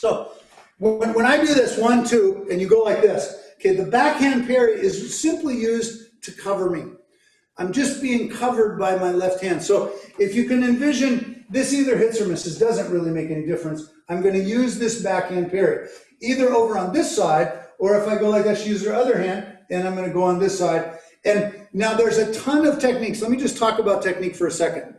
So when I do this 1, 2, and you go like this, okay, the backhand parry is simply used to cover me. I'm just being covered by my left hand. So if you can envision, this either hits or misses, doesn't really make any difference. I'm going to use this backhand parry, either over on this side, or if I go like this, use your other hand, and I'm going to go on this side. And now there's a ton of techniques. Let me just talk about technique for a second.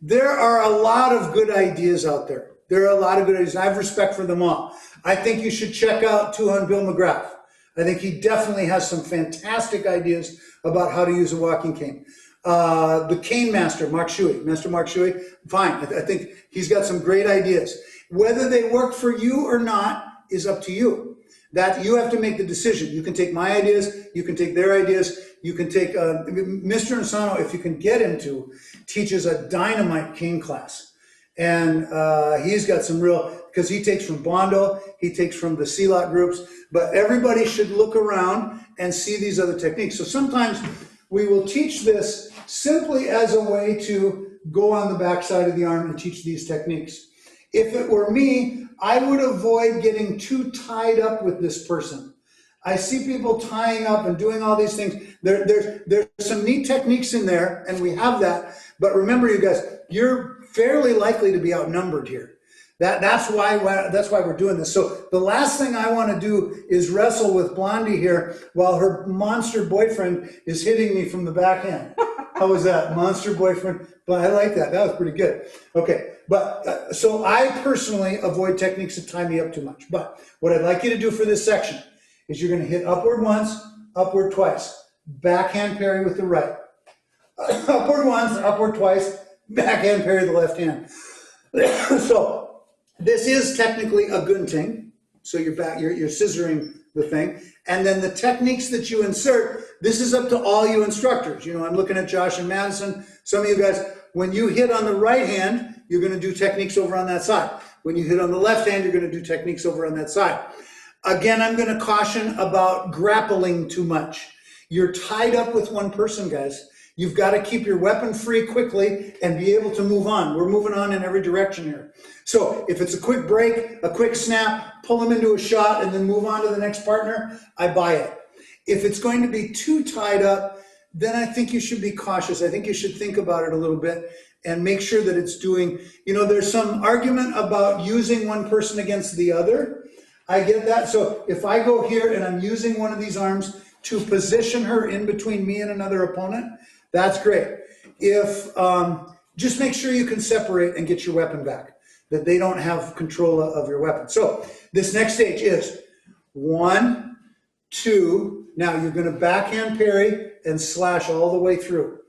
There are a lot of good ideas out there. There are a lot of good ideas. I have respect for them all. I think you should check out Tuhan Bill McGrath. I think he definitely has some fantastic ideas about how to use a walking cane. The cane master, Master Mark Shuey, fine. I think he's got some great ideas. Whether they work for you or not is up to you. That you have to make the decision. You can take my ideas, you can take their ideas, you can take Mr. Insano, if you can get him to, teaches a dynamite cane class. And he's got some real, because he takes from Bondo, he takes from the C-Lot groups, but everybody should look around and see these other techniques. So sometimes we will teach this simply as a way to go on the back side of the arm and teach these techniques. If it were me, I would avoid getting too tied up with this person. I see people tying up and doing all these things. There's some neat techniques in there, and we have that. But remember, you guys, you're fairly likely to be outnumbered here. That's why we're doing this. So the last thing I want to do is wrestle with Blondie here while her monster boyfriend is hitting me from the backhand. How was that? Monster boyfriend? But I like that. That was pretty good. Okay, but so I personally avoid techniques that tie me up too much. But what I'd like you to do for this section is you're going to hit upward once, upward twice. Backhand parry with the right. Upward once, upward twice. Backhand parry with the left hand. So this is technically a gunting. So you're scissoring the thing. And then the techniques that you insert, this is up to all you instructors. You know, I'm looking at Josh and Madison. Some of you guys, when you hit on the right hand, you're going to do techniques over on that side. When you hit on the left hand, you're going to do techniques over on that side. Again, I'm going to caution about grappling too much. You're tied up with one person, guys. You've got to keep your weapon free quickly and be able to move on. We're moving on in every direction here. So if it's a quick break, a quick snap, pull them into a shot and then move on to the next partner, I buy it. If it's going to be too tied up, then I think you should be cautious. I think you should think about it a little bit and make sure that it's doing, you know, there's some argument about using one person against the other. I get that. So if I go here and I'm using one of these arms to position her in between me and another opponent, that's great. If just make sure you can separate and get your weapon back, that they don't have control of your weapon. So this next stage is 1, 2. Now you're going to backhand parry and slash all the way through,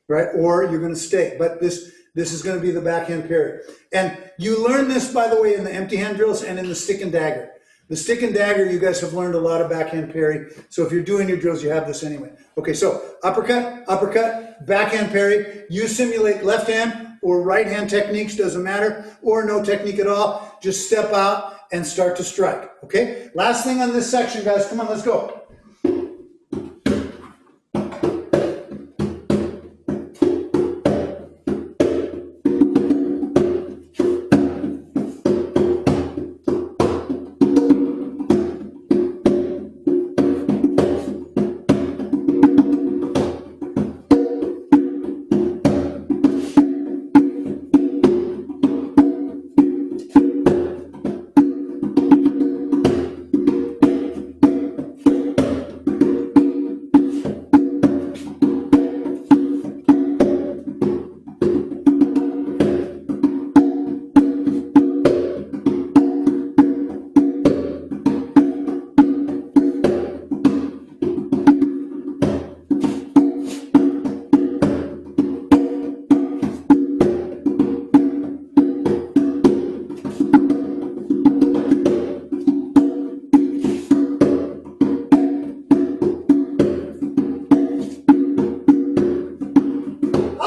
right? Or you're going to stay. But this is going to be the backhand parry. And you learn this, by the way, in the empty hand drills and in the stick and dagger. The stick and dagger, you guys have learned a lot of backhand parry. So if you're doing your drills, you have this anyway. Okay, so uppercut, uppercut, backhand parry. You simulate left hand or right hand techniques, doesn't matter, or no technique at all. Just step out and start to strike, okay? Last thing on this section, guys. Come on, let's go.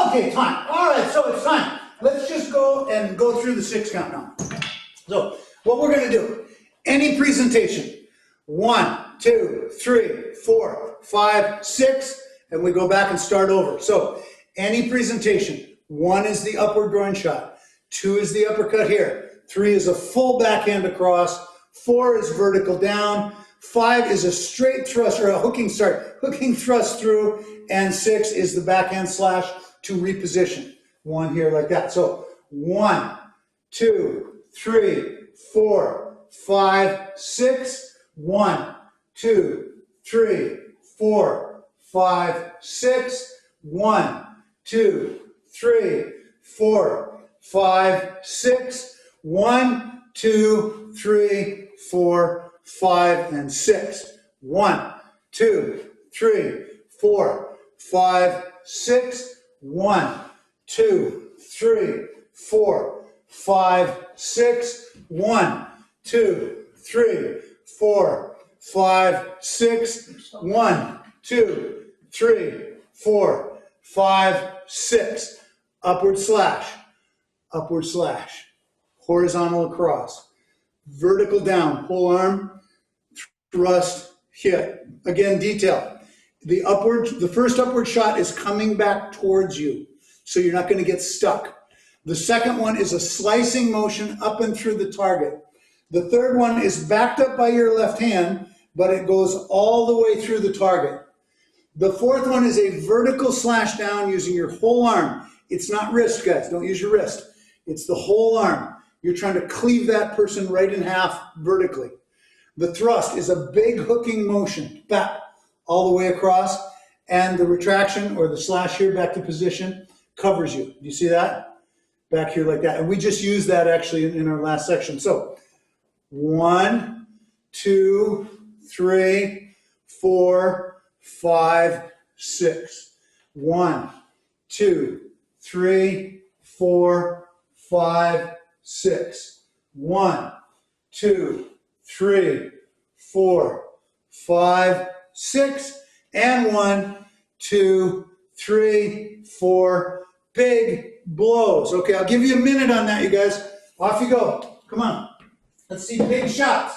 Okay, time. All right, so it's time. Let's just go through the 6 count now. So what we're going to do, any presentation, 1, 2, 3, 4, 5, 6, and we go back and start over. So any presentation, 1 is the upward groin shot, 2 is the uppercut here, 3 is a full backhand across, 4 is vertical down, 5 is a straight thrust, or a hooking thrust through, and 6 is the backhand slash to reposition. 1 here like that. So 1, 2, 3, 4, 5, 6. 1, 2, 3, 4, 5, 6. 1, 2, 3, 4, 5, 6. 1, 2, 3, 4, 5, and 6. 1, 2, 3, 4, 5, 6. 1, 2, 3, 4, 5, 6. 1, 2, 3, 4, 5, 6. 1, 2, 3, 4, 5, 6. Upward slash, horizontal across, vertical down, whole arm, thrust, hit. Again, detail. The first upward shot is coming back towards you, so you're not going to get stuck. The second one is a slicing motion up and through the target. The third one is backed up by your left hand, but it goes all the way through the target. The fourth one is a vertical slash down using your whole arm. It's not wrist, guys. Don't use your wrist. It's the whole arm. You're trying to cleave that person right in half vertically. The thrust is a big hooking motion, back all the way across, and the retraction or the slash here back to position covers you. Do you see that? Back here like that. And we just used that actually in our last section. So 1, 2, 3, 4, 5, 6. 1, 2, 3, 4, 5, 6. 1, 2, 3, 4, 5, 6. And 1, 2, 3, 4. Big blows. Okay, I'll give you a minute on that, you guys. Off you go. Come on. Let's see big shots.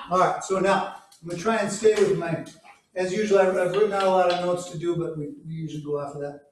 All right, so now I'm going to try and stay with my, as usual, I've written out a lot of notes to do, but we usually go after that.